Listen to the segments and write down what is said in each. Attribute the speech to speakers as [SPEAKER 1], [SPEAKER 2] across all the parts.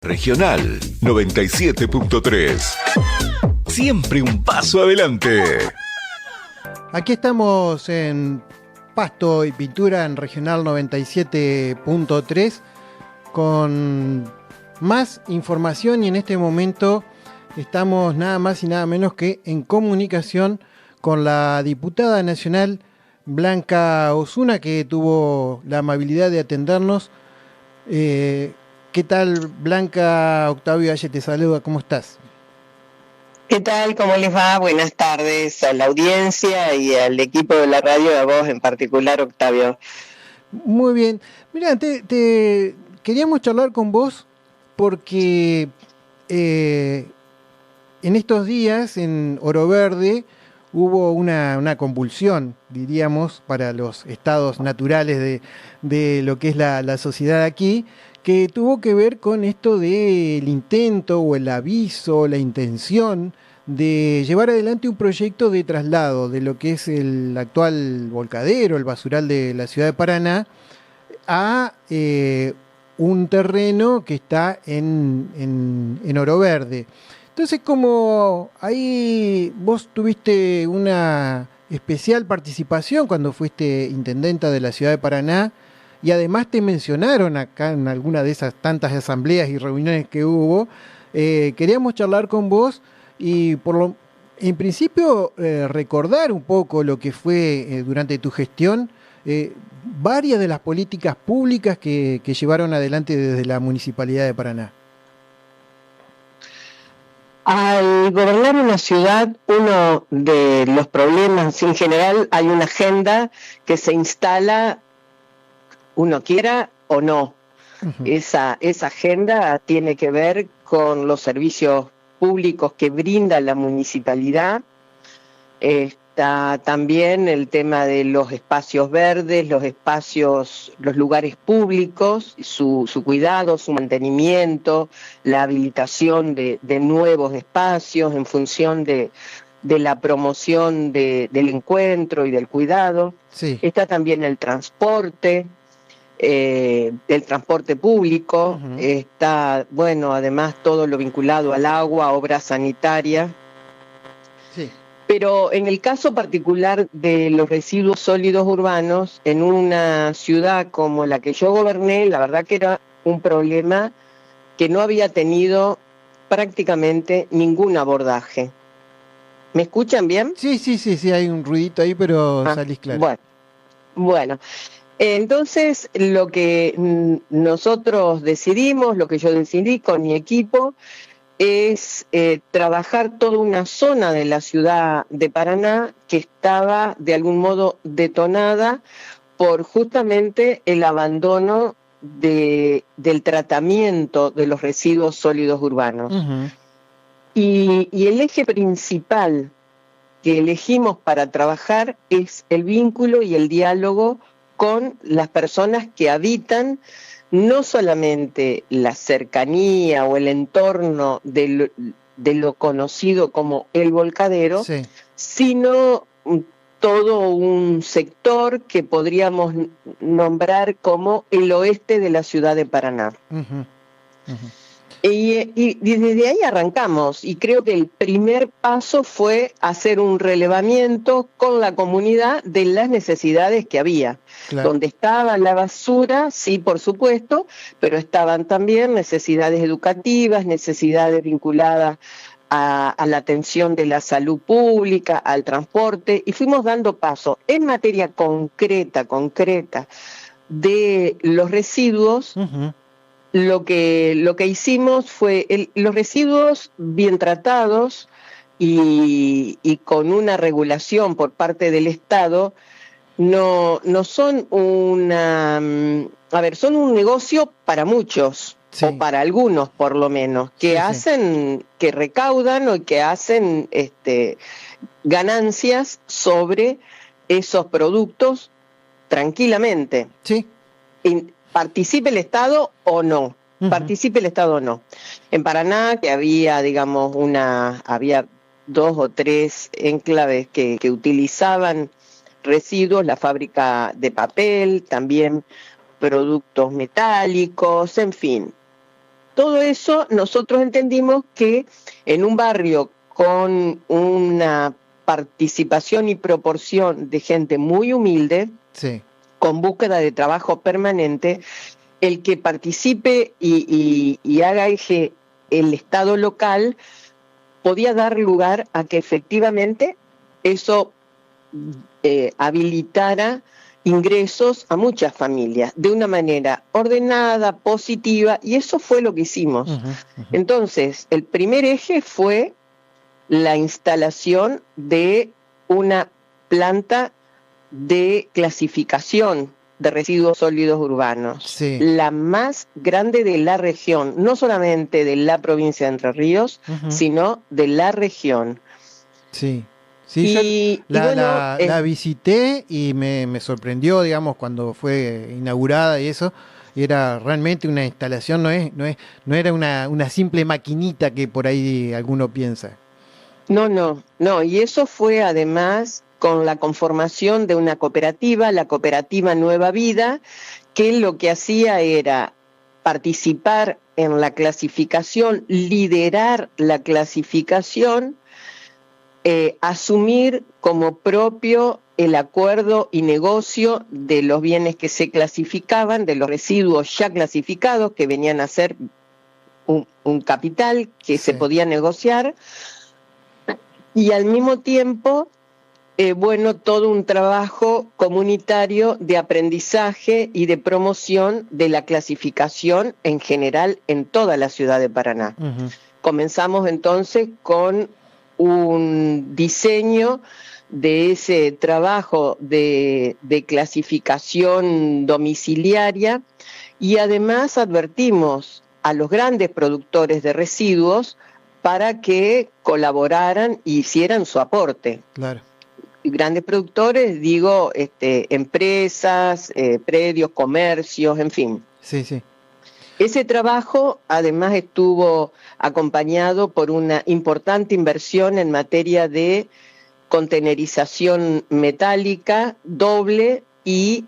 [SPEAKER 1] Regional 97.3. Siempre un paso adelante.
[SPEAKER 2] Aquí estamos en Pasto y Pintura en Regional 97.3 con más información, y en este momento estamos nada más y nada menos que en comunicación con la diputada nacional Blanca Osuna, que tuvo la amabilidad de atendernos. ¿Qué tal, Blanca? Octavio Valle te saluda, ¿cómo estás?
[SPEAKER 3] ¿Qué tal? ¿Cómo les va? Buenas tardes a la audiencia y al equipo de la radio, a vos en particular, Octavio.
[SPEAKER 2] Muy bien. Mira, te queríamos charlar con vos porque en estos días en Oro Verde hubo una convulsión, diríamos, para los estados naturales de lo que es la sociedad aquí, que tuvo que ver con esto del intento o el aviso, la intención de llevar adelante un proyecto de traslado de lo que es el actual volcadero, el basural de la ciudad de Paraná, a un terreno que está en Oro Verde. Entonces, como ahí vos tuviste una especial participación cuando fuiste intendenta de la ciudad de Paraná, y además te mencionaron acá en alguna de esas tantas asambleas y reuniones que hubo, queríamos charlar con vos y en principio recordar un poco lo que fue durante tu gestión, varias de las políticas públicas que llevaron adelante desde la Municipalidad de Paraná.
[SPEAKER 3] Al gobernar una ciudad, uno de los problemas, en general, hay una agenda que se instala, uno quiera o no. Uh-huh. Esa agenda tiene que ver con los servicios públicos que brinda la municipalidad. Está también el tema de los espacios verdes, los lugares públicos, su cuidado, su mantenimiento, la habilitación de nuevos espacios en función de la promoción del encuentro y del cuidado. Sí. Está también el transporte. Del transporte público. Uh-huh. Está, bueno, además todo lo vinculado al agua, obra sanitaria. Sí. Pero en el caso particular de los residuos sólidos urbanos, en una ciudad como la que yo goberné, la verdad que era un problema que no había tenido prácticamente ningún abordaje. ¿Me escuchan bien?
[SPEAKER 2] Sí, hay un ruidito ahí, pero salís claro.
[SPEAKER 3] Bueno. Entonces, lo que nosotros decidimos, lo que yo decidí con mi equipo, es trabajar toda una zona de la ciudad de Paraná que estaba de algún modo detonada por justamente el abandono del tratamiento de los residuos sólidos urbanos. Uh-huh. Y el eje principal que elegimos para trabajar es el vínculo y el diálogo con las personas que habitan no solamente la cercanía o el entorno de lo conocido como el volcadero, sí, sino todo un sector que podríamos nombrar como el oeste de la ciudad de Paraná. Uh-huh. Uh-huh. Y desde ahí arrancamos, y creo que el primer paso fue hacer un relevamiento con la comunidad de las necesidades que había. Claro. Donde estaba la basura, sí, por supuesto, pero estaban también necesidades educativas, necesidades vinculadas a la atención de la salud pública, al transporte, y fuimos dando paso en materia concreta de los residuos. Uh-huh. Lo que hicimos fue los residuos bien tratados y con una regulación por parte del Estado no son son un negocio para muchos, sí, o para algunos por lo menos, que que recaudan o que hacen ganancias sobre esos productos tranquilamente.
[SPEAKER 2] Sí.
[SPEAKER 3] Participe el Estado o no, uh-huh. Participe el Estado o no. En Paraná, que había 2 o 3 enclaves que utilizaban residuos, la fábrica de papel, también productos metálicos, en fin. todo eso nosotros entendimos que en un barrio con una participación y proporción de gente muy humilde,
[SPEAKER 2] Sí.
[SPEAKER 3] con búsqueda de trabajo permanente, el que participe y haga eje el Estado local podía dar lugar a que efectivamente eso habilitara ingresos a muchas familias de una manera ordenada, positiva, y eso fue lo que hicimos. Entonces, el primer eje fue la instalación de una planta de clasificación de residuos sólidos urbanos,
[SPEAKER 2] Sí.
[SPEAKER 3] la más grande de la región, no solamente de la provincia de Entre Ríos, sino de la región.
[SPEAKER 2] Sí. Sí, yo la visité y me sorprendió, digamos, cuando fue inaugurada y eso. Era realmente una instalación, no era una simple maquinita que por ahí alguno piensa.
[SPEAKER 3] No, y eso fue además con la conformación de una cooperativa, la cooperativa Nueva Vida, que lo que hacía era participar en la clasificación, liderar la clasificación, asumir como propio el acuerdo y negocio de los bienes que se clasificaban, de los residuos ya clasificados, que venían a ser un capital que se podía negociar, y al mismo tiempo, todo un trabajo comunitario de aprendizaje y de promoción de la clasificación en general en toda la ciudad de Paraná. Comenzamos entonces con un diseño de ese trabajo de clasificación domiciliaria, y además advertimos a los grandes productores de residuos para que colaboraran y hicieran su aporte.
[SPEAKER 2] Claro.
[SPEAKER 3] Grandes productores, digo, empresas, predios, comercios, en fin.
[SPEAKER 2] Sí, sí.
[SPEAKER 3] Ese trabajo además estuvo acompañado por una importante inversión en materia de contenerización metálica doble y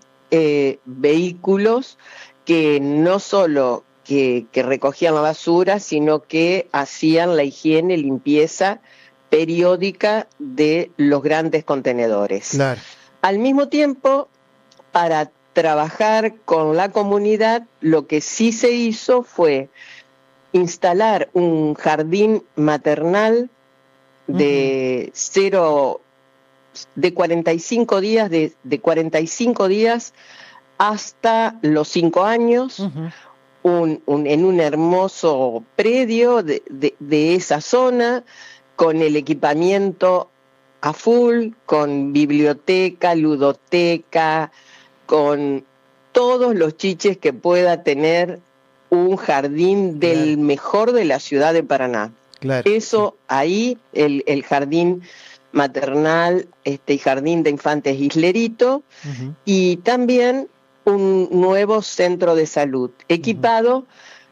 [SPEAKER 3] vehículos que no solo que recogían la basura, sino que hacían la higiene, limpieza periódica de los grandes contenedores.
[SPEAKER 2] Claro.
[SPEAKER 3] Al mismo tiempo, para trabajar con la comunidad, lo que sí se hizo fue instalar un jardín maternal de 45 días, de 45 días hasta los 5 años, en un hermoso predio de esa zona, con el equipamiento a full, con biblioteca, ludoteca, con todos los chiches que pueda tener un jardín del mejor de la ciudad de Paraná.
[SPEAKER 2] Claro.
[SPEAKER 3] Eso ahí, el jardín maternal y jardín de infantes Islerito, y también un nuevo centro de salud equipado.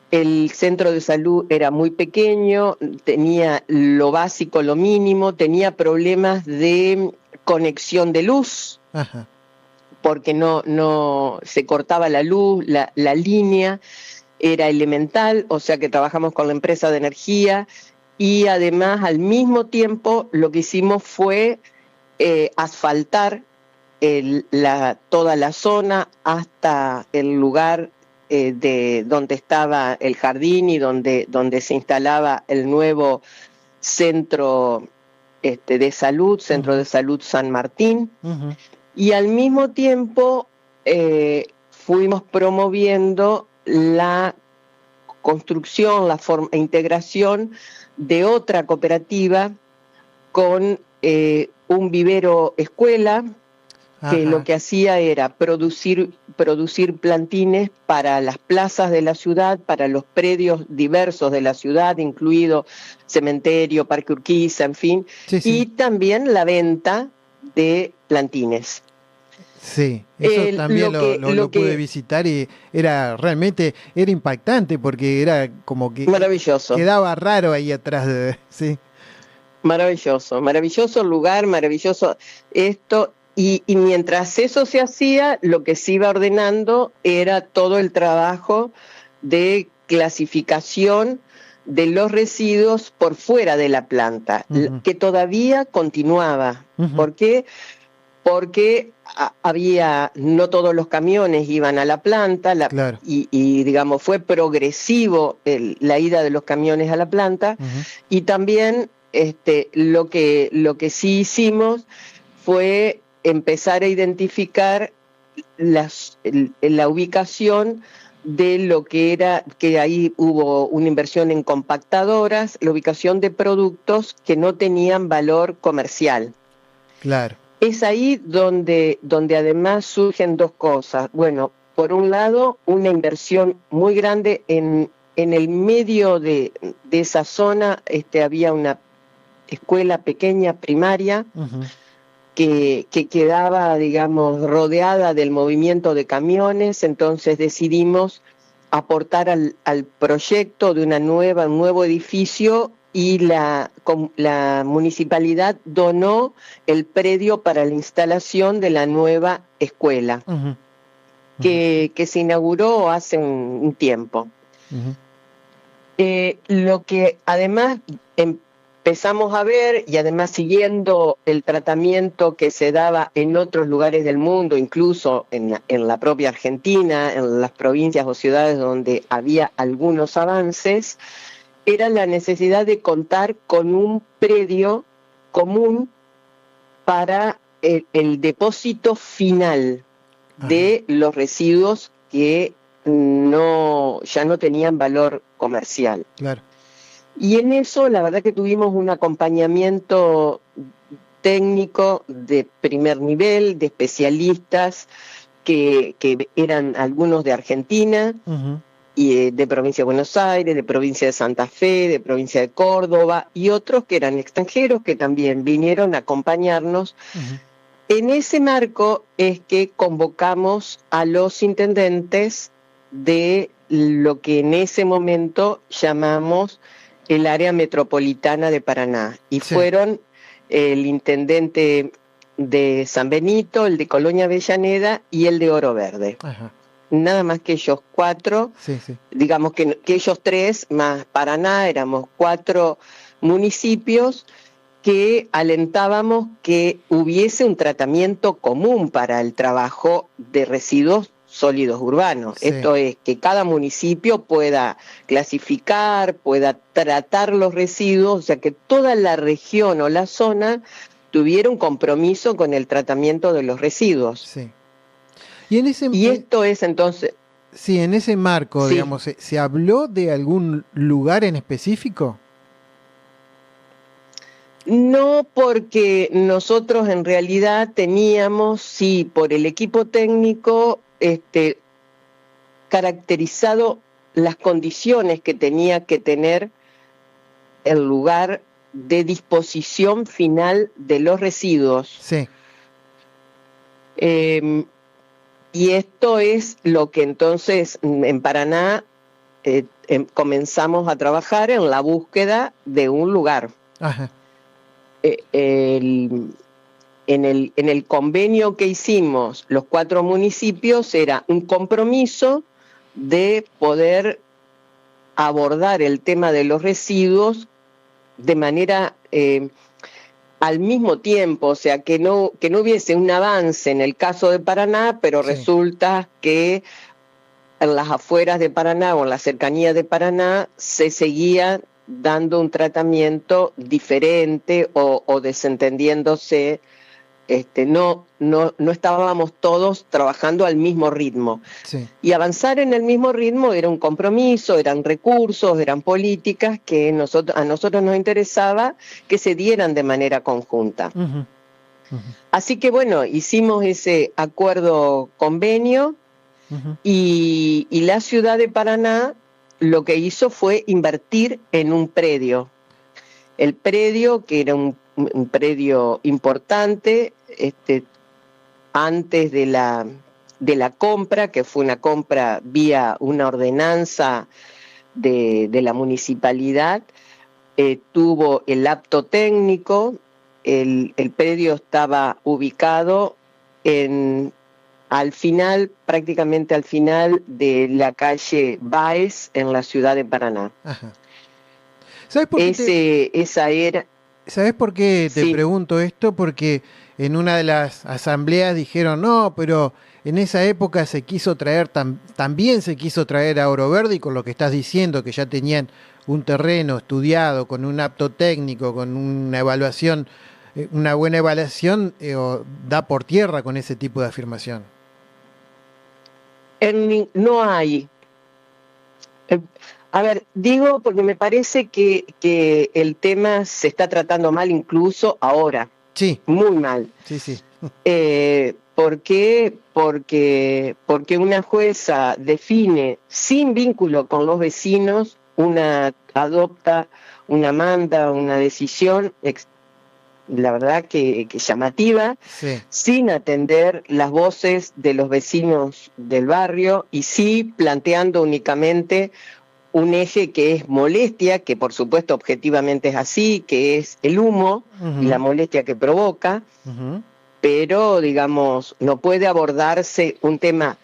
[SPEAKER 3] El centro de salud era muy pequeño, tenía lo básico, lo mínimo, tenía problemas de conexión de luz, porque no se cortaba la luz, la línea era elemental, o sea que trabajamos con la empresa de energía, y además al mismo tiempo lo que hicimos fue asfaltar toda la zona hasta el lugar de donde estaba el jardín y donde se instalaba el nuevo centro de salud, Centro de Salud San Martín, y al mismo tiempo fuimos promoviendo la construcción, la integración de otra cooperativa con un vivero escuela, que lo que hacía era producir plantines para las plazas de la ciudad, para los predios diversos de la ciudad, incluido cementerio, Parque Urquiza, en fin, y también la venta de plantines.
[SPEAKER 2] Sí, eso también lo pude visitar y realmente era impactante porque era como que
[SPEAKER 3] maravilloso.
[SPEAKER 2] Quedaba raro ahí atrás sí.
[SPEAKER 3] Maravilloso lugar, maravilloso esto. Y mientras eso se hacía, lo que se iba ordenando era todo el trabajo de clasificación de los residuos por fuera de la planta, que todavía continuaba. ¿Por qué? Porque no todos los camiones iban a la planta,
[SPEAKER 2] Claro.
[SPEAKER 3] y digamos, fue progresivo la ida de los camiones a la planta, y también lo que sí hicimos fue empezar a identificar la ubicación de lo que era, que ahí hubo una inversión en compactadoras, la ubicación de productos que no tenían valor comercial.
[SPEAKER 2] Claro.
[SPEAKER 3] Es ahí donde además surgen dos cosas. Bueno, por un lado, una inversión muy grande en el medio de esa zona, había una escuela pequeña primaria que quedaba, digamos, rodeada del movimiento de camiones, entonces decidimos aportar al proyecto de un nuevo edificio, y la municipalidad donó el predio para la instalación de la nueva escuela, que se inauguró hace un tiempo. Lo que además empezamos a ver, y además siguiendo el tratamiento que se daba en otros lugares del mundo, incluso en la propia Argentina, en las provincias o ciudades donde había algunos avances, era la necesidad de contar con un predio común para el depósito final de los residuos que ya no tenían valor comercial.
[SPEAKER 2] Claro.
[SPEAKER 3] Y en eso, la verdad que tuvimos un acompañamiento técnico de primer nivel, de especialistas que eran algunos de Argentina, y de provincia de Buenos Aires, de provincia de Santa Fe, de provincia de Córdoba, y otros que eran extranjeros que también vinieron a acompañarnos. En ese marco es que convocamos a los intendentes de lo que en ese momento llamamos el área metropolitana de Paraná, y fueron el intendente de San Benito, el de Colonia Avellaneda y el de Oro Verde. Nada más que ellos cuatro, digamos que ellos tres más Paraná, éramos 4 municipios que alentábamos que hubiese un tratamiento común para el trabajo de residuos sólidos urbanos. Esto es, que cada municipio pueda clasificar, pueda tratar los residuos, o sea, que toda la región o la zona tuviera un compromiso con el tratamiento de los residuos. Y esto es entonces...
[SPEAKER 2] Sí, en ese marco, digamos, ¿se habló de algún lugar en específico?
[SPEAKER 3] No, porque nosotros en realidad teníamos, sí, por el equipo técnico, caracterizado las condiciones que tenía que tener el lugar de disposición final de los residuos. Y esto es lo que entonces en Paraná comenzamos a trabajar en la búsqueda de un lugar. En el convenio que hicimos los 4 municipios era un compromiso de poder abordar el tema de los residuos de manera al mismo tiempo, o sea, que no hubiese un avance en el caso de Paraná, pero resulta que en las afueras de Paraná o en la cercanía de Paraná se seguía dando un tratamiento diferente o desentendiéndose. No estábamos todos trabajando al mismo ritmo. Y avanzar en el mismo ritmo era un compromiso, eran recursos, eran políticas que a nosotros nos interesaba que se dieran de manera conjunta. Así que bueno, hicimos ese acuerdo convenio, y la ciudad de Paraná lo que hizo fue invertir en un predio. El predio, que era un predio importante, antes de la compra, que fue una compra vía una ordenanza de la municipalidad, tuvo el apto técnico. El predio estaba ubicado en al final, prácticamente al final de la calle Báez en la ciudad de Paraná.
[SPEAKER 2] Ajá. ¿Sabes por qué
[SPEAKER 3] Esa era...
[SPEAKER 2] ¿Sabes por qué te
[SPEAKER 3] Sí.
[SPEAKER 2] pregunto esto? Porque en una de las asambleas dijeron, no, pero en esa época se quiso traer, también se quiso traer a Oro Verde, y con lo que estás diciendo, que ya tenían un terreno estudiado, con un apto técnico, con una evaluación, una buena evaluación, da por tierra con ese tipo de afirmación.
[SPEAKER 3] No hay. A ver, digo porque me parece que el tema se está tratando mal incluso ahora.
[SPEAKER 2] Sí,
[SPEAKER 3] Muy mal.
[SPEAKER 2] sí, sí.
[SPEAKER 3] ¿Por qué? Porque una jueza define sin vínculo con los vecinos, adopta, manda una decisión, la verdad que llamativa,
[SPEAKER 2] Sí.
[SPEAKER 3] sin atender las voces de los vecinos del barrio y sí planteando únicamente un eje que es molestia, que por supuesto objetivamente es así, que es el humo y la molestia que provoca, pero digamos, no puede abordarse un tema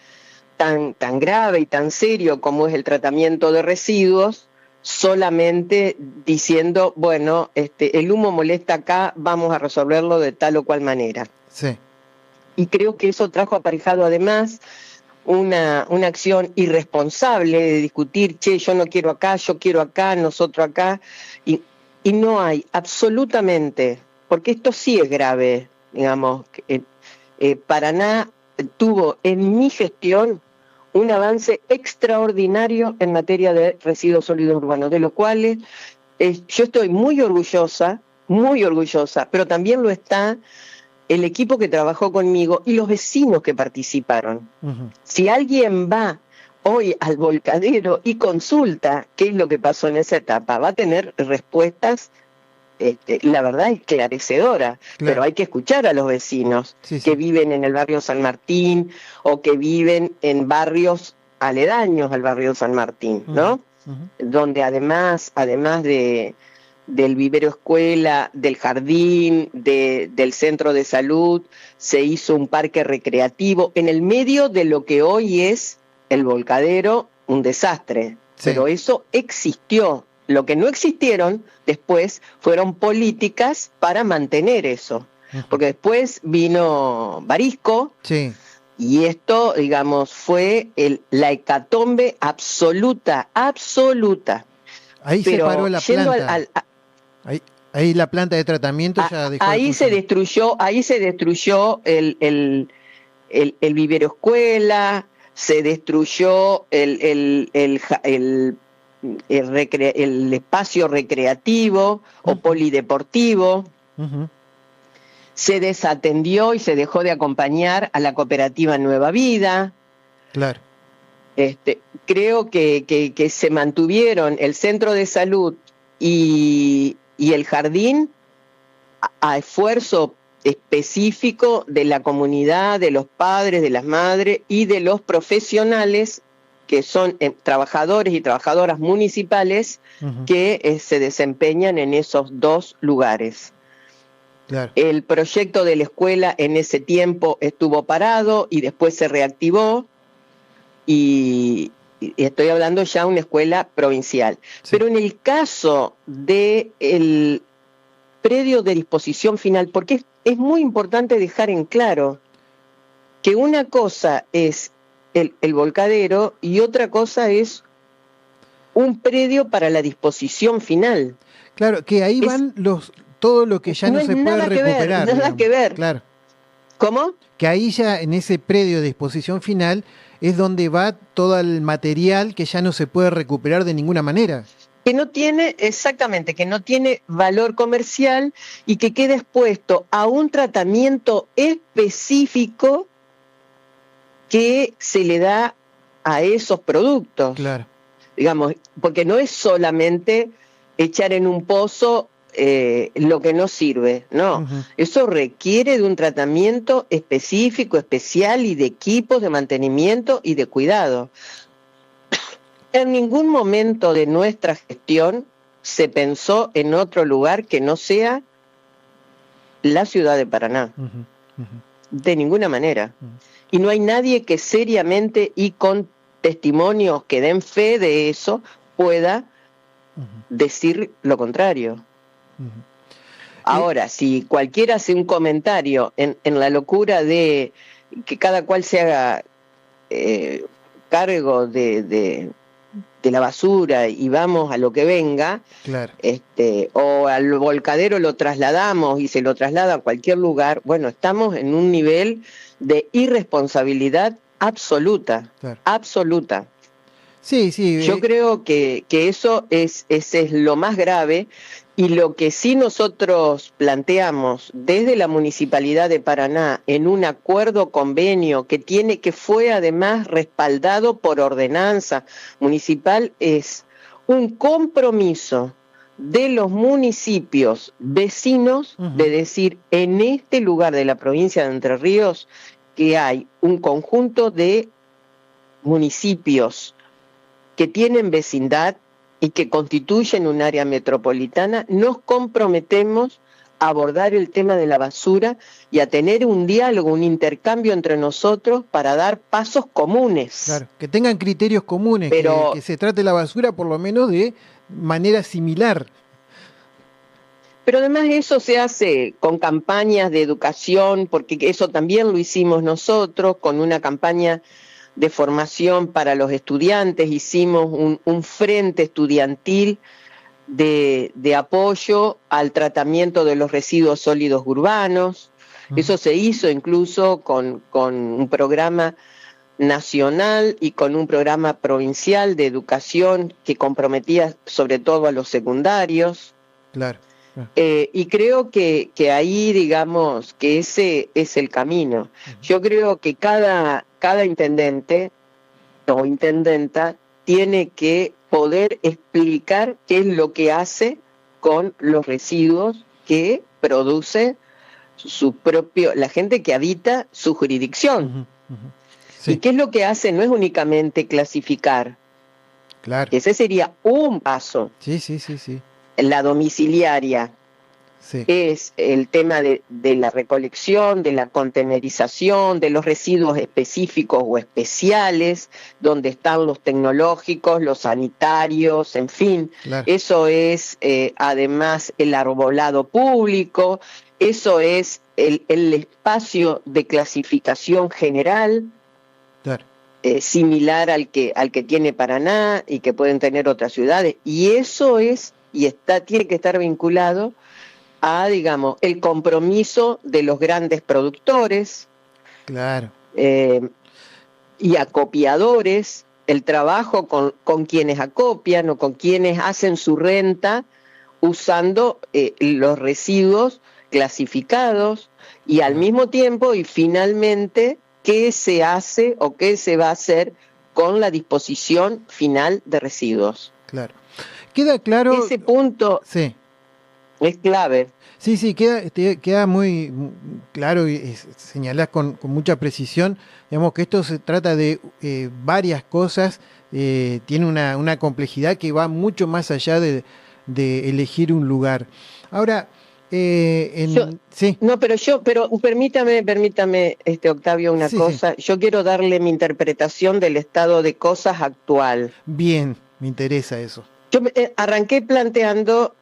[SPEAKER 3] tan grave y tan serio como es el tratamiento de residuos solamente diciendo, bueno, el humo molesta acá, vamos a resolverlo de tal o cual manera.
[SPEAKER 2] Sí.
[SPEAKER 3] Y creo que eso trajo aparejado además una acción irresponsable de discutir, che, yo no quiero acá, yo quiero acá, nosotros acá, y no hay absolutamente, porque esto sí es grave, digamos, Paraná tuvo en mi gestión un avance extraordinario en materia de residuos sólidos urbanos, de los cuales yo estoy muy orgullosa, pero también lo está el equipo que trabajó conmigo y los vecinos que participaron. Si alguien va hoy al Volcadero y consulta qué es lo que pasó en esa etapa, va a tener respuestas, la verdad, esclarecedoras, pero hay que escuchar a los vecinos que viven en el barrio San Martín o que viven en barrios aledaños al barrio San Martín, ¿no? Donde además del vivero escuela, del jardín, del centro de salud, se hizo un parque recreativo en el medio de lo que hoy es el Volcadero, un desastre. Pero eso existió. Lo que no existieron después fueron políticas para mantener eso. Porque después vino Barisco y esto, digamos, fue la hecatombe absoluta.
[SPEAKER 2] Ahí
[SPEAKER 3] pero
[SPEAKER 2] se paró la planta. Ahí la planta de tratamiento ya dejó
[SPEAKER 3] ahí se destruyó el vivero escuela, se destruyó el espacio recreativo o polideportivo, se desatendió y se dejó de acompañar a la cooperativa Nueva Vida.
[SPEAKER 2] Claro.
[SPEAKER 3] Creo que se mantuvieron el centro de salud y el jardín a esfuerzo específico de la comunidad, de los padres, de las madres y de los profesionales que son trabajadores y trabajadoras municipales que se desempeñan en esos dos lugares.
[SPEAKER 2] Claro.
[SPEAKER 3] El proyecto de la escuela en ese tiempo estuvo parado y después se reactivó y estoy hablando ya de una escuela provincial. Pero en el caso del predio de disposición final, porque es muy importante dejar en claro que una cosa es el Volcadero y otra cosa es un predio para la disposición final.
[SPEAKER 2] Claro, que ahí van todo lo que ya no se puede recuperar.
[SPEAKER 3] Nada que ver.
[SPEAKER 2] Claro.
[SPEAKER 3] ¿Cómo?
[SPEAKER 2] Que ahí ya en ese predio de disposición final es donde va todo el material que ya no se puede recuperar de ninguna manera.
[SPEAKER 3] Que no tiene valor comercial y que queda expuesto a un tratamiento específico que se le da a esos productos.
[SPEAKER 2] Claro.
[SPEAKER 3] Digamos, porque no es solamente echar en un pozo lo que no sirve, no. Eso requiere de un tratamiento específico, especial y de equipos de mantenimiento y de cuidado. En ningún momento de nuestra gestión se pensó en otro lugar que no sea la ciudad de Paraná. De ninguna manera. y no hay nadie que seriamente y con testimonios que den fe de eso pueda decir lo contrario. Ahora, si cualquiera hace un comentario en la locura de que cada cual se haga cargo de la basura y vamos a lo que venga,
[SPEAKER 2] claro,
[SPEAKER 3] o al volcadero lo trasladamos y se lo traslada a cualquier lugar, bueno, estamos en un nivel de irresponsabilidad absoluta,
[SPEAKER 2] claro.
[SPEAKER 3] absoluta.
[SPEAKER 2] Sí, sí.
[SPEAKER 3] Yo creo que ese es lo más grave, y lo que sí nosotros planteamos desde la Municipalidad de Paraná en un acuerdo convenio que fue además respaldado por ordenanza municipal, es un compromiso de los municipios vecinos de decir, en este lugar de la provincia de Entre Ríos, que hay un conjunto de municipios que tienen vecindad y que constituyen un área metropolitana, nos comprometemos a abordar el tema de la basura y a tener un diálogo, un intercambio entre nosotros para dar pasos comunes.
[SPEAKER 2] Claro, que tengan criterios comunes,
[SPEAKER 3] pero
[SPEAKER 2] que se trate la basura por lo menos de manera similar.
[SPEAKER 3] Pero además eso se hace con campañas de educación, porque eso también lo hicimos nosotros, con una campaña de formación para los estudiantes, hicimos un frente estudiantil de apoyo al tratamiento de los residuos sólidos urbanos. Eso se hizo incluso con un programa nacional y con un programa provincial de educación que comprometía sobre todo a los secundarios.
[SPEAKER 2] Claro.
[SPEAKER 3] Y creo que ahí, digamos, que ese es el camino. Yo creo que cada intendente o intendenta tiene que poder explicar qué es lo que hace con los residuos que produce la gente que habita su jurisdicción.
[SPEAKER 2] Sí.
[SPEAKER 3] Y qué es lo que hace, no es únicamente clasificar.
[SPEAKER 2] Claro.
[SPEAKER 3] Ese sería un paso.
[SPEAKER 2] Sí.
[SPEAKER 3] La domiciliaria.
[SPEAKER 2] Sí.
[SPEAKER 3] Es el tema de la recolección, de la contenerización, de los residuos específicos o especiales, donde están los tecnológicos, los sanitarios, en fin.
[SPEAKER 2] Claro.
[SPEAKER 3] Eso es además el arbolado público, eso es el espacio de clasificación general,
[SPEAKER 2] claro.
[SPEAKER 3] Similar al que tiene Paraná y que pueden tener otras ciudades. Y eso es, tiene que estar vinculado a, digamos, el compromiso de los grandes productores,
[SPEAKER 2] claro,
[SPEAKER 3] y acopiadores, el trabajo con quienes acopian o con quienes hacen su renta usando los residuos clasificados, y al mismo tiempo y finalmente qué se hace o qué se va a hacer con la disposición final de residuos.
[SPEAKER 2] Claro. Queda claro.
[SPEAKER 3] Ese punto.
[SPEAKER 2] Sí.
[SPEAKER 3] Es clave.
[SPEAKER 2] Sí, queda muy claro y señalás con mucha precisión, digamos, que esto se trata de varias cosas, tiene una complejidad que va mucho más allá de elegir un lugar. Ahora, sí.
[SPEAKER 3] No, pero permítame, Octavio, una cosa.
[SPEAKER 2] Sí.
[SPEAKER 3] Yo quiero darle mi interpretación del estado de cosas actual.
[SPEAKER 2] Bien, me interesa eso.
[SPEAKER 3] Yo arranqué planteando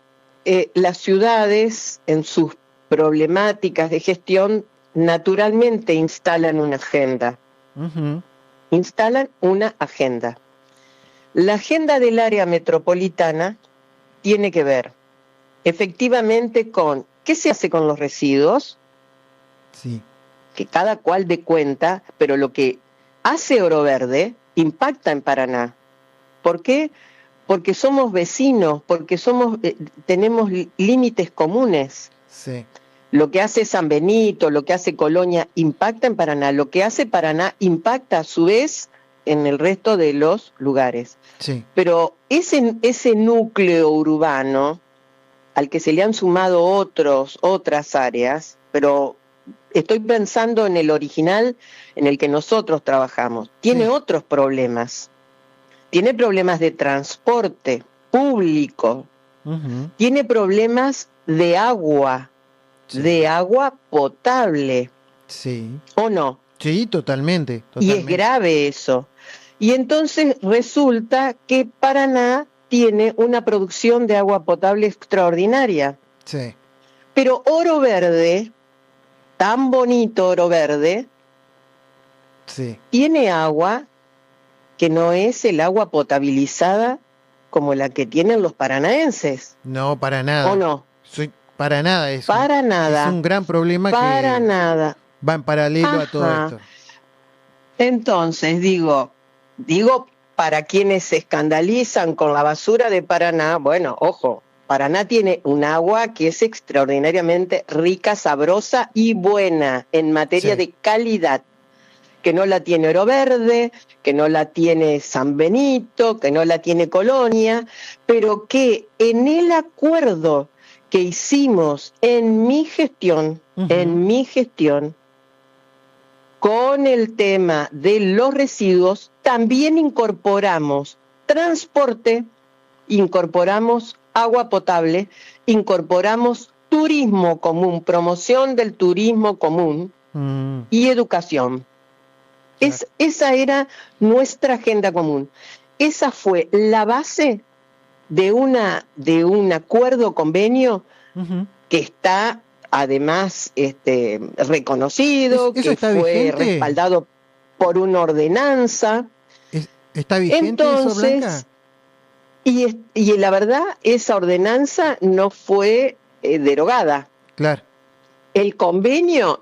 [SPEAKER 3] las ciudades en sus problemáticas de gestión naturalmente instalan una agenda. Instalan una agenda. La agenda del área metropolitana tiene que ver efectivamente con qué se hace con los residuos,
[SPEAKER 2] sí,
[SPEAKER 3] que cada cual dé cuenta, pero lo que hace Oro Verde impacta en Paraná. ¿Por qué? Porque somos vecinos, porque tenemos límites comunes.
[SPEAKER 2] Sí.
[SPEAKER 3] Lo que hace San Benito, lo que hace Colonia, impacta en Paraná. Lo que hace Paraná impacta a su vez en el resto de los lugares.
[SPEAKER 2] Sí.
[SPEAKER 3] Pero ese núcleo urbano, al que se le han sumado otras áreas, pero estoy pensando en el original en el que nosotros trabajamos, tiene otros problemas. Tiene problemas de transporte público, tiene problemas de agua potable.
[SPEAKER 2] Sí.
[SPEAKER 3] ¿O no?
[SPEAKER 2] Sí, totalmente,
[SPEAKER 3] Y es
[SPEAKER 2] totalmente.
[SPEAKER 3] grave eso. Y entonces resulta que Paraná tiene una producción de agua potable extraordinaria.
[SPEAKER 2] Sí,
[SPEAKER 3] Pero Oro Verde, tan bonito Oro Verde,
[SPEAKER 2] sí.
[SPEAKER 3] tiene agua que no es el agua potabilizada como la que tienen los paranaenses,
[SPEAKER 2] No, para
[SPEAKER 3] ¿o
[SPEAKER 2] nada.
[SPEAKER 3] no?
[SPEAKER 2] Para nada.
[SPEAKER 3] Para
[SPEAKER 2] Es
[SPEAKER 3] nada,
[SPEAKER 2] un gran problema
[SPEAKER 3] para
[SPEAKER 2] que
[SPEAKER 3] nada.
[SPEAKER 2] va en paralelo a todo
[SPEAKER 3] Ajá.
[SPEAKER 2] esto.
[SPEAKER 3] Entonces digo para quienes se escandalizan con la basura de Paraná, bueno, ojo, Paraná tiene un agua que es extraordinariamente rica, sabrosa y buena en materia
[SPEAKER 2] Sí.
[SPEAKER 3] de calidad, que no la tiene Oro Verde, que no la tiene San Benito, que no la tiene Colonia, pero que en el acuerdo que hicimos en mi gestión,
[SPEAKER 2] Ujú.
[SPEAKER 3] con el tema de los residuos, también incorporamos transporte, incorporamos agua potable, incorporamos turismo común, promoción del turismo común
[SPEAKER 2] Mm,
[SPEAKER 3] y educación.
[SPEAKER 2] claro.
[SPEAKER 3] Esa era nuestra agenda común. Esa fue la base de un acuerdo convenio
[SPEAKER 2] Ujú.
[SPEAKER 3] que está además reconocido,
[SPEAKER 2] ¿Eso
[SPEAKER 3] que
[SPEAKER 2] está
[SPEAKER 3] fue
[SPEAKER 2] vigente?
[SPEAKER 3] respaldado por una ordenanza.
[SPEAKER 2] ¿Está vigente eso, Blanca?
[SPEAKER 3] Entonces, y la verdad, esa ordenanza no fue derogada.
[SPEAKER 2] Claro.
[SPEAKER 3] El convenio,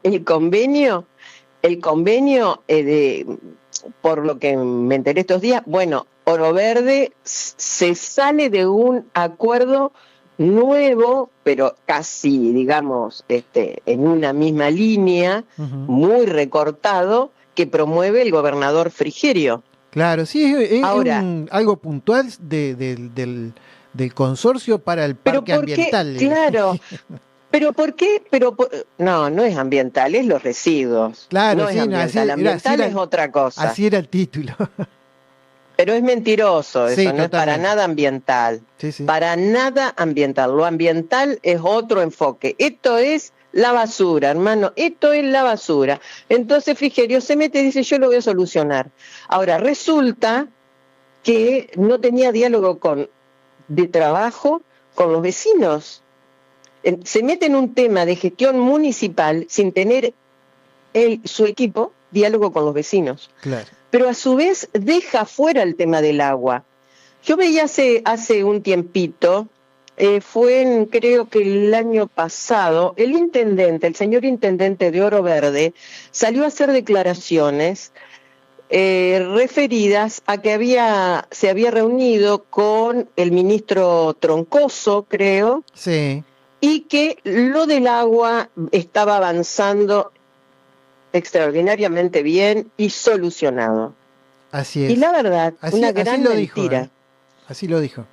[SPEAKER 3] por lo que me enteré estos días, bueno, Oro Verde se sale de un acuerdo nuevo, pero casi, digamos, en una misma línea,
[SPEAKER 2] Ujú.
[SPEAKER 3] muy recortado, que promueve el gobernador Frigerio.
[SPEAKER 2] Claro, sí, es
[SPEAKER 3] Ahora,
[SPEAKER 2] algo puntual del consorcio para el
[SPEAKER 3] pero
[SPEAKER 2] parque
[SPEAKER 3] ¿por qué?
[SPEAKER 2] ambiental.
[SPEAKER 3] Claro, pero ¿por qué? No, no es ambiental, es los residuos.
[SPEAKER 2] Claro,
[SPEAKER 3] No es
[SPEAKER 2] sí, no,
[SPEAKER 3] ambiental, ambiental es otra cosa.
[SPEAKER 2] así era el título.
[SPEAKER 3] Pero es mentiroso
[SPEAKER 2] Sí,
[SPEAKER 3] eso, no es para
[SPEAKER 2] totalmente.
[SPEAKER 3] nada ambiental.
[SPEAKER 2] Sí, sí.
[SPEAKER 3] Para nada ambiental. Lo ambiental es otro enfoque. Esto es la basura, hermano. Esto es la basura. Entonces Frigerio se mete y dice, yo lo voy a solucionar. Ahora, resulta que no tenía diálogo de trabajo con los vecinos. Se mete en un tema de gestión municipal sin tener su equipo diálogo con los vecinos.
[SPEAKER 2] Claro.
[SPEAKER 3] Pero a su vez deja fuera el tema del agua. Yo veía hace un tiempito, creo que el año pasado, el señor intendente de Oro Verde, salió a hacer declaraciones referidas a que se había reunido con el ministro Troncoso, creo,
[SPEAKER 2] Sí,
[SPEAKER 3] y que lo del agua estaba avanzando extraordinariamente bien y solucionado.
[SPEAKER 2] así
[SPEAKER 3] Y
[SPEAKER 2] es.
[SPEAKER 3] la verdad,
[SPEAKER 2] Así,
[SPEAKER 3] una
[SPEAKER 2] así
[SPEAKER 3] gran
[SPEAKER 2] lo dijo, ¿eh?
[SPEAKER 3] mentira,
[SPEAKER 2] Así lo dijo.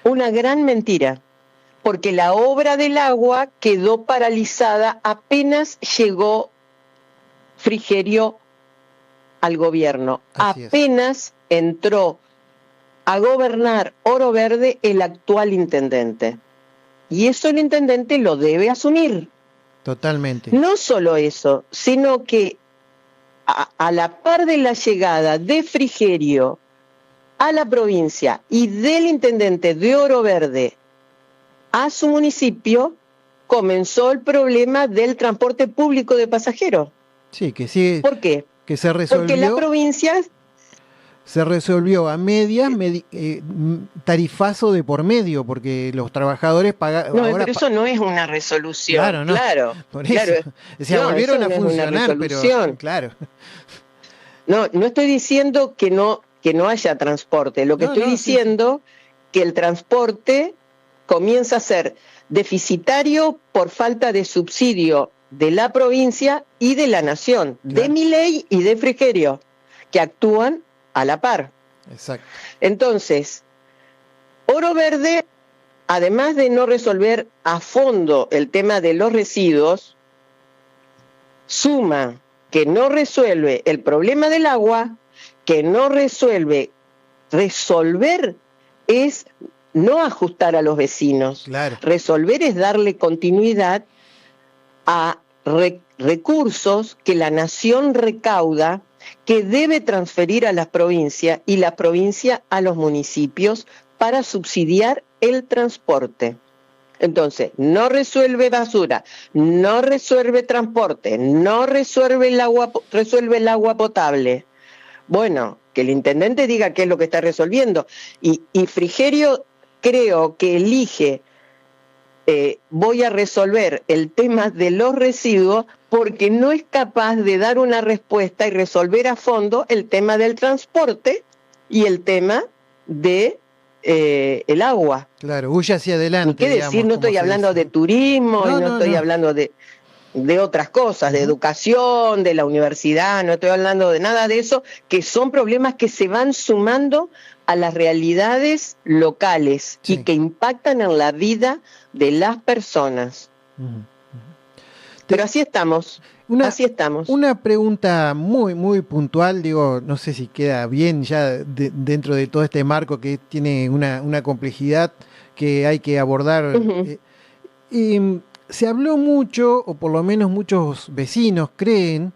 [SPEAKER 3] una gran mentira, porque la obra del agua quedó paralizada apenas llegó Frigerio al gobierno,
[SPEAKER 2] Así es.
[SPEAKER 3] apenas entró a gobernar Oro Verde el actual intendente. Y eso el intendente lo debe asumir.
[SPEAKER 2] Totalmente.
[SPEAKER 3] No solo eso, sino que a la par de la llegada de Frigerio a la provincia y del intendente de Oro Verde a su municipio, comenzó el problema del transporte público de pasajeros.
[SPEAKER 2] Sí, que sí,
[SPEAKER 3] ¿Por qué?
[SPEAKER 2] que
[SPEAKER 3] Porque la provincia...
[SPEAKER 2] se resolvió a medias, tarifazo de por medio, porque los trabajadores
[SPEAKER 3] No,
[SPEAKER 2] ahora
[SPEAKER 3] pero eso no es una resolución,
[SPEAKER 2] claro, no,
[SPEAKER 3] claro,
[SPEAKER 2] por
[SPEAKER 3] claro.
[SPEAKER 2] eso. O sea,
[SPEAKER 3] No, eso
[SPEAKER 2] volvieron a
[SPEAKER 3] no es una
[SPEAKER 2] funcionar, pero
[SPEAKER 3] resolución.
[SPEAKER 2] claro.
[SPEAKER 3] No, no estoy diciendo que no haya transporte. Lo que
[SPEAKER 2] No,
[SPEAKER 3] estoy
[SPEAKER 2] no, sí, sí.
[SPEAKER 3] diciendo que el transporte comienza a ser deficitario por falta de subsidio de la provincia y de la nación, de
[SPEAKER 2] Claro.
[SPEAKER 3] Milei y de Frigerio, que actúan a la par.
[SPEAKER 2] Exacto.
[SPEAKER 3] Entonces, Oro Verde, además de no resolver a fondo el tema de los residuos, suma que no resuelve el problema del agua, que no resolver es no ajustar a los vecinos.
[SPEAKER 2] Claro.
[SPEAKER 3] Resolver es darle continuidad a recursos que la nación recauda, que debe transferir a las provincias y la provincia a los municipios para subsidiar el transporte. Entonces, no resuelve basura, no resuelve transporte, no resuelve el agua potable. Bueno, que el intendente diga qué es lo que está resolviendo. Y Frigerio creo que elige, voy a resolver el tema de los residuos porque no es capaz de dar una respuesta y resolver a fondo el tema del transporte y el tema de el agua.
[SPEAKER 2] Claro, huye hacia adelante.
[SPEAKER 3] ¿Y qué decir?
[SPEAKER 2] Digamos,
[SPEAKER 3] no estoy hablando de turismo, y no estoy hablando de otras cosas, de educación, de la universidad, no estoy hablando de nada de eso, que son problemas que se van sumando a las realidades locales y que impactan en la vida de las personas. Pero así estamos. Así estamos.
[SPEAKER 2] Una pregunta muy, muy puntual, digo, no sé si queda bien ya dentro de todo este marco que tiene una complejidad que hay que abordar. Se habló mucho, o por lo menos muchos vecinos creen,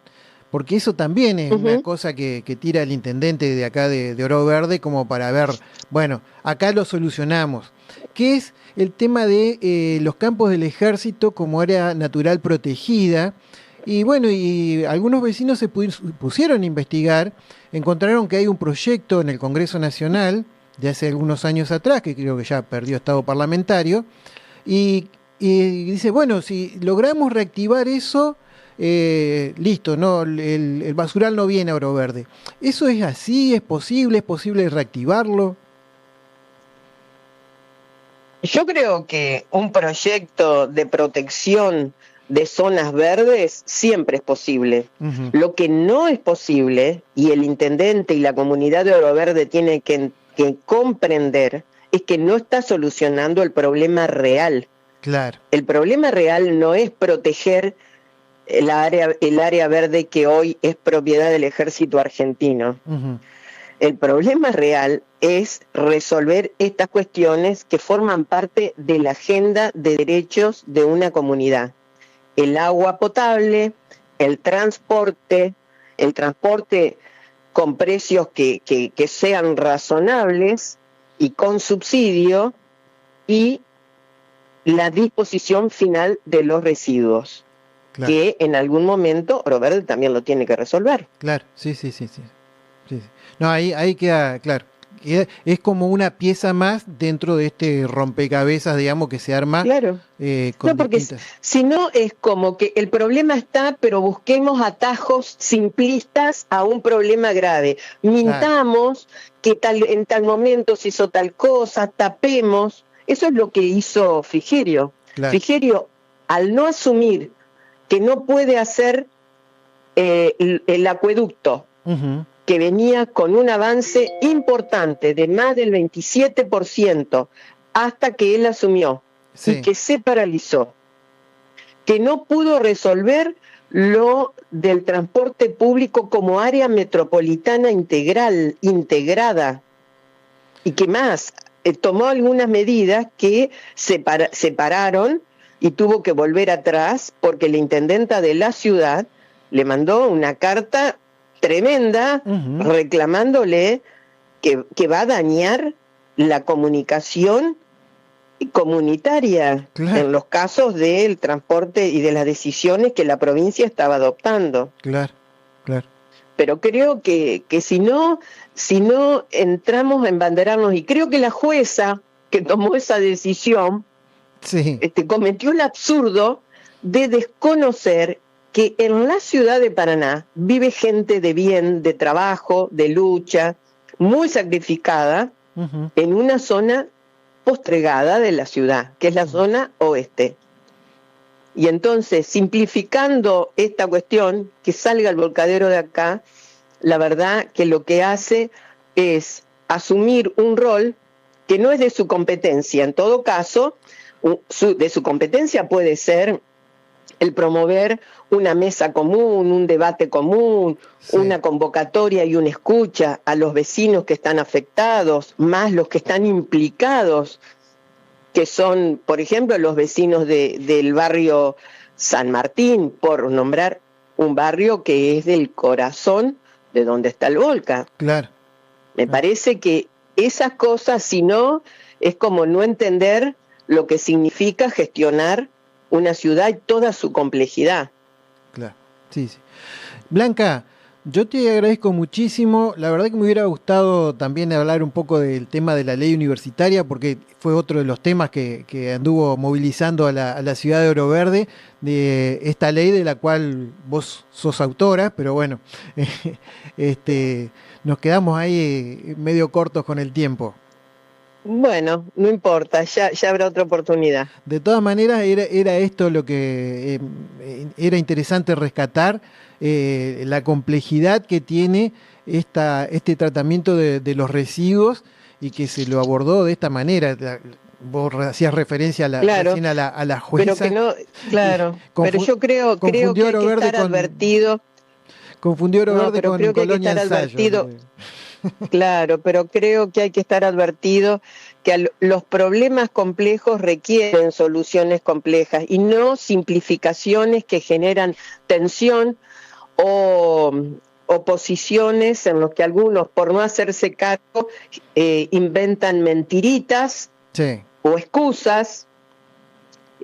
[SPEAKER 2] porque eso también es una cosa que tira el intendente de acá de Oro Verde como para ver, bueno, acá lo solucionamos, que es el tema de los campos del ejército como área natural protegida. Y bueno, y algunos vecinos se pusieron a investigar, encontraron que hay un proyecto en el Congreso Nacional de hace algunos años atrás, que creo que ya perdió estado parlamentario, y dice, bueno, si logramos reactivar eso, listo, no, el basural no viene a Oro Verde. ¿Eso es así? ¿Es posible reactivarlo?
[SPEAKER 3] Yo creo que un proyecto de protección de zonas verdes siempre es posible. Lo que no es posible, y el intendente y la comunidad de Oro Verde tienen que comprender, es que no está solucionando el problema real.
[SPEAKER 2] Claro.
[SPEAKER 3] El problema real no es proteger el área verde que hoy es propiedad del ejército argentino. El problema real es resolver estas cuestiones que forman parte de la agenda de derechos de una comunidad. El agua potable, el transporte con precios que sean razonables y con subsidio, y la disposición final de los residuos, que en algún momento Oro Verde también lo tiene que resolver.
[SPEAKER 2] Claro, sí. No, ahí queda claro. Es como una pieza más dentro de este rompecabezas, digamos, que se arma.
[SPEAKER 3] Claro. No, porque si no es como que el problema está, pero busquemos atajos simplistas a un problema grave. Mintamos que en tal momento se hizo tal cosa, tapemos. Eso es lo que hizo Frigerio. Frigerio, al no asumir que no puede hacer el acueducto, que venía con un avance importante de más del 27% hasta que él asumió, y que se paralizó, que no pudo resolver lo del transporte público como área metropolitana integrada, y que más, tomó algunas medidas que se pararon y tuvo que volver atrás porque la intendenta de la ciudad le mandó una carta tremenda reclamándole que va a dañar la comunicación comunitaria en los casos del transporte y de las decisiones que la provincia estaba adoptando. Claro. Pero creo que si no entramos a embanderarnos, y creo que la jueza que tomó esa decisión cometió el absurdo de desconocer que en la ciudad de Paraná vive gente de bien, de trabajo, de lucha, muy sacrificada, en una zona postregada de la ciudad, que es la zona oeste. Y entonces, simplificando esta cuestión, que salga el volcadero de acá, la verdad que lo que hace es asumir un rol que no es de su competencia. En todo caso, de su competencia puede ser el promover una mesa común, un debate común, una convocatoria y una escucha a los vecinos que están afectados, más los que están implicados, que son, por ejemplo, los vecinos del barrio San Martín, por nombrar un barrio que es del corazón de donde está el Volca.
[SPEAKER 2] Claro.
[SPEAKER 3] Me parece que esas cosas, si no, es como no entender lo que significa gestionar una ciudad y toda su complejidad.
[SPEAKER 2] Claro, sí, sí. Blanca, yo te agradezco muchísimo. La verdad que me hubiera gustado también hablar un poco del tema de la ley universitaria, porque fue otro de los temas que anduvo movilizando a la ciudad de Oro Verde, de esta ley de la cual vos sos autora, pero bueno, nos quedamos ahí medio cortos con el tiempo.
[SPEAKER 3] Bueno, no importa, ya habrá otra oportunidad.
[SPEAKER 2] De todas maneras, era esto lo que era interesante rescatar, la complejidad que tiene este tratamiento de los residuos y que se lo abordó de esta manera. Vos hacías referencia
[SPEAKER 3] Claro,
[SPEAKER 2] recién a la jueza.
[SPEAKER 3] pero que no, claro, pero yo creo que hay que estar advertido.
[SPEAKER 2] Confundió Oro
[SPEAKER 3] No,
[SPEAKER 2] Verde
[SPEAKER 3] pero
[SPEAKER 2] con
[SPEAKER 3] creo que hay que
[SPEAKER 2] Colonia
[SPEAKER 3] estar
[SPEAKER 2] Ensayo.
[SPEAKER 3] advertido. Claro, pero creo que hay que estar advertido que los problemas complejos requieren soluciones complejas y no simplificaciones que generan tensión o posiciones en los que algunos, por no hacerse cargo, inventan mentiritas
[SPEAKER 2] Sí.
[SPEAKER 3] o excusas.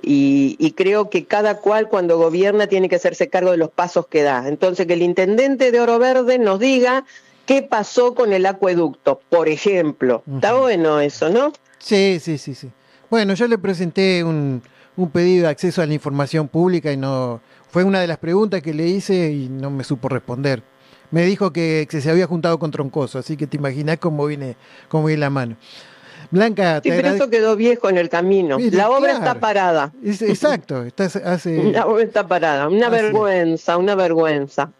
[SPEAKER 3] Y creo que cada cual cuando gobierna tiene que hacerse cargo de los pasos que da. Entonces que el intendente de Oro Verde nos diga qué pasó con el acueducto, por ejemplo. Está bueno eso, ¿no?
[SPEAKER 2] Sí, sí, sí, sí. Bueno, yo le presenté un pedido de acceso a la información pública y no fue una de las preguntas que le hice y no me supo responder. Me dijo que se había juntado con Troncoso, así que te imaginás cómo viene la mano. Blanca,
[SPEAKER 3] Sí,
[SPEAKER 2] te
[SPEAKER 3] pero eso quedó viejo en el camino.
[SPEAKER 2] Mire,
[SPEAKER 3] La obra
[SPEAKER 2] claro.
[SPEAKER 3] está parada.
[SPEAKER 2] Exacto,
[SPEAKER 3] La obra está parada. Una vergüenza, una vergüenza.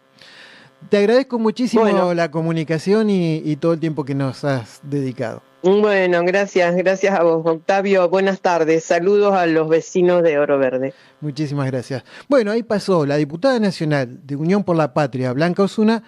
[SPEAKER 2] Te agradezco muchísimo
[SPEAKER 3] Bueno.
[SPEAKER 2] la comunicación y todo el tiempo que nos has dedicado.
[SPEAKER 3] Bueno, gracias a vos, Octavio. Buenas tardes. Saludos a los vecinos de Oro Verde.
[SPEAKER 2] Muchísimas gracias. Bueno, ahí pasó la diputada nacional de Unión por la Patria, Blanca Osuna,